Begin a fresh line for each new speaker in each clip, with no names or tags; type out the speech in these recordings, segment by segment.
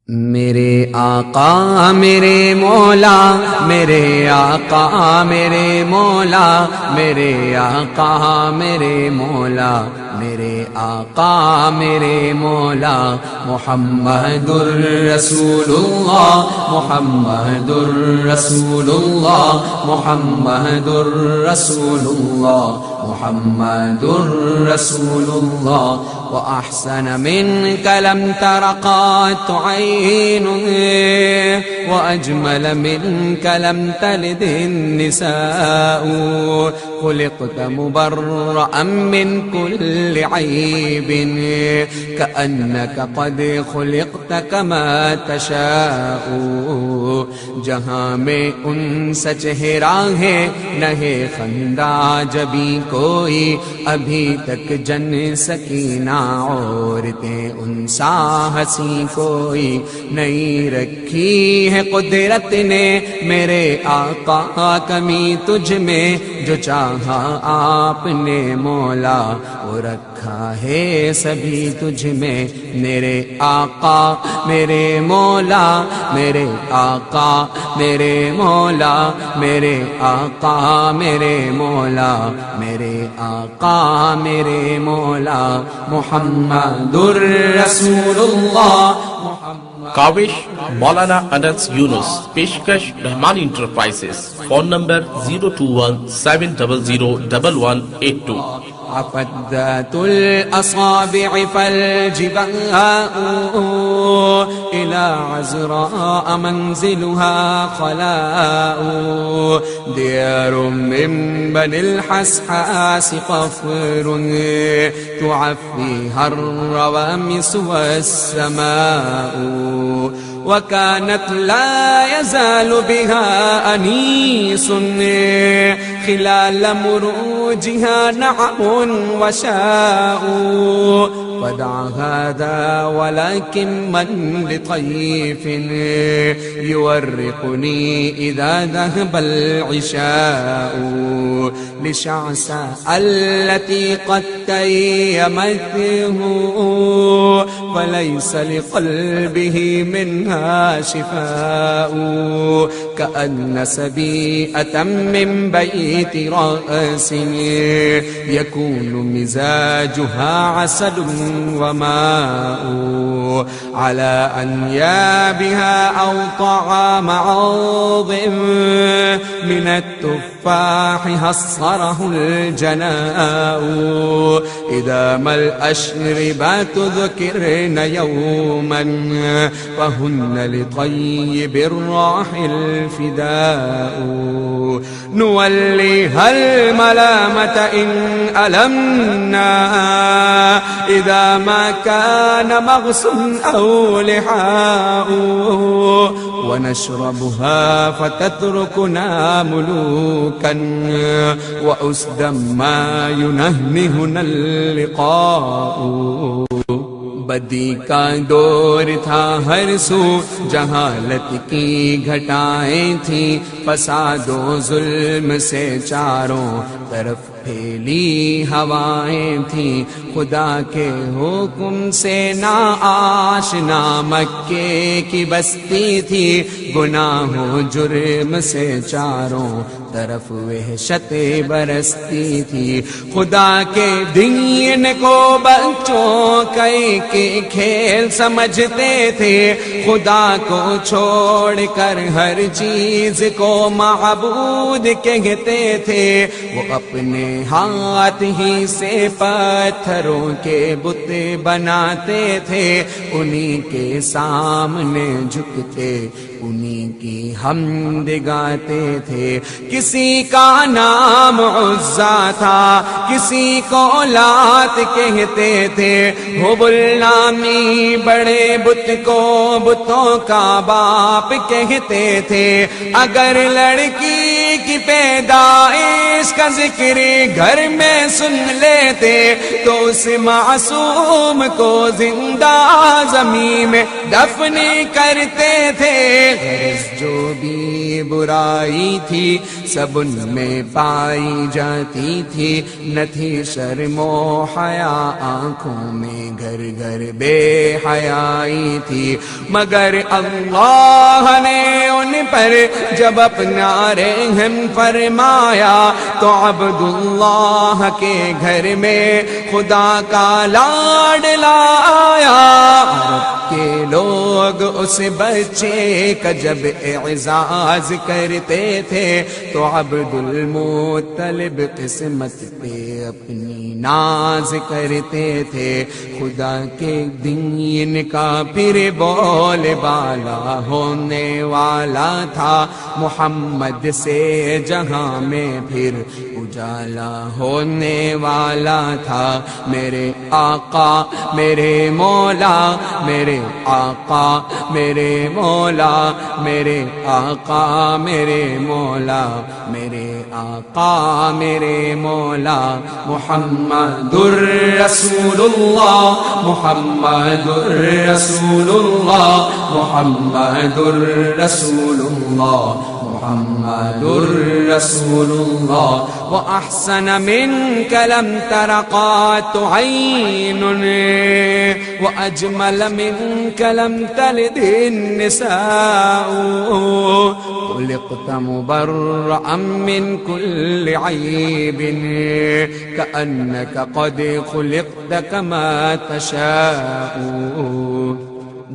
میرے آقا میرے مولا، میرے آقا میرے مولا، میرے آقا میرے مولا، میرے آقا میرے مولا، محمد الرسول اللہ، محمد الرسول اللہ، محمد الرسول اللہ، محمد الرسول اللہ، وأحسن منك لم تر قط عين، وأجمل منك لم تلد النساء، خلقت مبرأ من كل عيب، كأنك قد خلقت كما تشاء، جہاں میں ان سے چہرہ ہے نہ ہے خندہ جبھی کوئی، ابھی تک جن سکینہ عورتیں ان سا ہنسی کوئی نہیں رکھی ہے قدرت نے میرے آقا، کمی تجھ میں جو چاہا آپ نے مولا، وہ رکھا ہے سبھی تجھ میں میرے آقا میرے مولا، میرے آقا میرے مولا، میرے آقا میرے مولا، میرے آقا میرے مولا، محمد الرسول اللہ۔
کاوش مولانا انس یونس، پیشکش رحمانی انٹرپرائزز، فون نمبر 021-700-1182۔
عفت ذات الأصابع فالجباء إلى عزراء منزلها خلاء، ديار من بني الحسحاس قفر تعفيها الروامس والسماء، وكانت لا يزال بها أنيس خلال مروجها نعم وشاء، ودع هذا ولكن من لطيف يورقني إذا ذهب العشاء، لشعثاء التي قد تيمته فليس لقلبه منها شفاء، كأن سبيئة من بيت رأس يكون مزاجها عسل وماء، على أنيابها أو طعام عوض من التفاح هصره الجناء، إذا ما الأشربات ذكرن يوما فهن لطيب الراح الفداء، نوليها الملامة إن ألمنا إذا ما كان مغص أو لحاء، ونشربها فتتركنا ملوكا وأسدا ما ينهنهنا اللقاء، بدی کا دور تھا ہر سو، جہالت کی گھٹائیں تھیں، فساد و ظلم سے چاروں طرف پھیلی ہوائیں تھیں، خدا کے حکم سے نا آشنا مکے کی بستی تھی، گناہ و جرم سے چاروں طرف وحشت برستی تھی، خدا کے دین کو بچوں کئی کے کھیل سمجھتے تھے، خدا کو چھوڑ کر ہر چیز کو معبود کہتے تھے، وہ اپنے ہاتھ ہی سے پتھروں کے بت بناتے تھے، انہی کے سامنے جھکتے انہی کی حمد گاتے تھے، کسی کا نام عزا تھا کسی کو لات کہتے تھے، حبل نامی بڑے بت کو بتوں کا باپ کہتے تھے، اگر لڑکی کی پیدائش اس کا ذکر گھر میں سن لیتے تو اس معصوم کو زندہ زمین میں دفن کرتے تھے۔ غرض جو بھی برائی تھی سب ان میں پائی جاتی تھی، نہ تھی شرم و حیا آنکھوں میں، گھر گھر بے حیائی تھی، مگر اللہ نے ان پر جب اپنا رحم فرمایا تو عبداللہ کے گھر میں خدا کا لاڈ لایا۔ عرب کے لوگ اس بچے کا جب اعزاز کرتے تھے تو عبد المطلب قسمت پہ اپنی ناز کرتے تھے۔ خدا کے دین کا پھر بول بالا ہونے والا تھا، محمد سے جہاں میں پھر اجالا ہونے والا تھا۔ میرے آقا میرے مولا، میرے آقا میرے مولا، میرے آقا میرے مولا، میرے آقا میرے مولا، محمد الرسول اللہ، محمد الرسول اللہ، محمد الرسول اللہ، محمد الرسول اللہ۔ وأحسن منك لم تر قط عين، وأجمل منك لم تلد النساء، خلقت مبرأ من كل عيب كأنك قد خلقت كما تشاء۔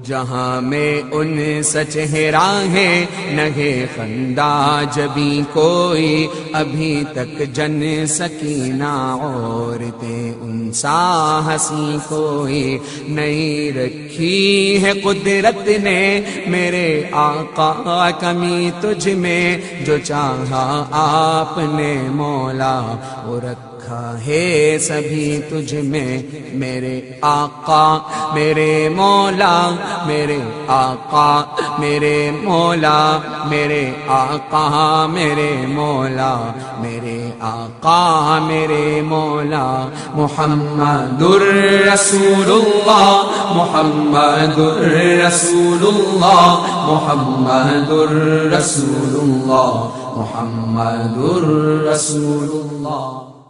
جہاں میں ان سچ ہے راہیں نگے خندہ جبھی کوئی، ابھی تک جن سکینہ عورتیں ان سا ہنسی کوئی نہیں رکھی ہے قدرت نے میرے آقا کمی تجھ میں، جو چاہا آپ نے مولا وہ رکھا ہے سبھی تجھ میں۔ میرے آقا میرے مولا، میرے آقا میرے مولا، میرے آقا میرے مولا، میرے آقا میرے مولا، محمد الرسول اللہ، محمد الرسول اللہ، محمد الرسول اللہ، محمد الرسول اللہ۔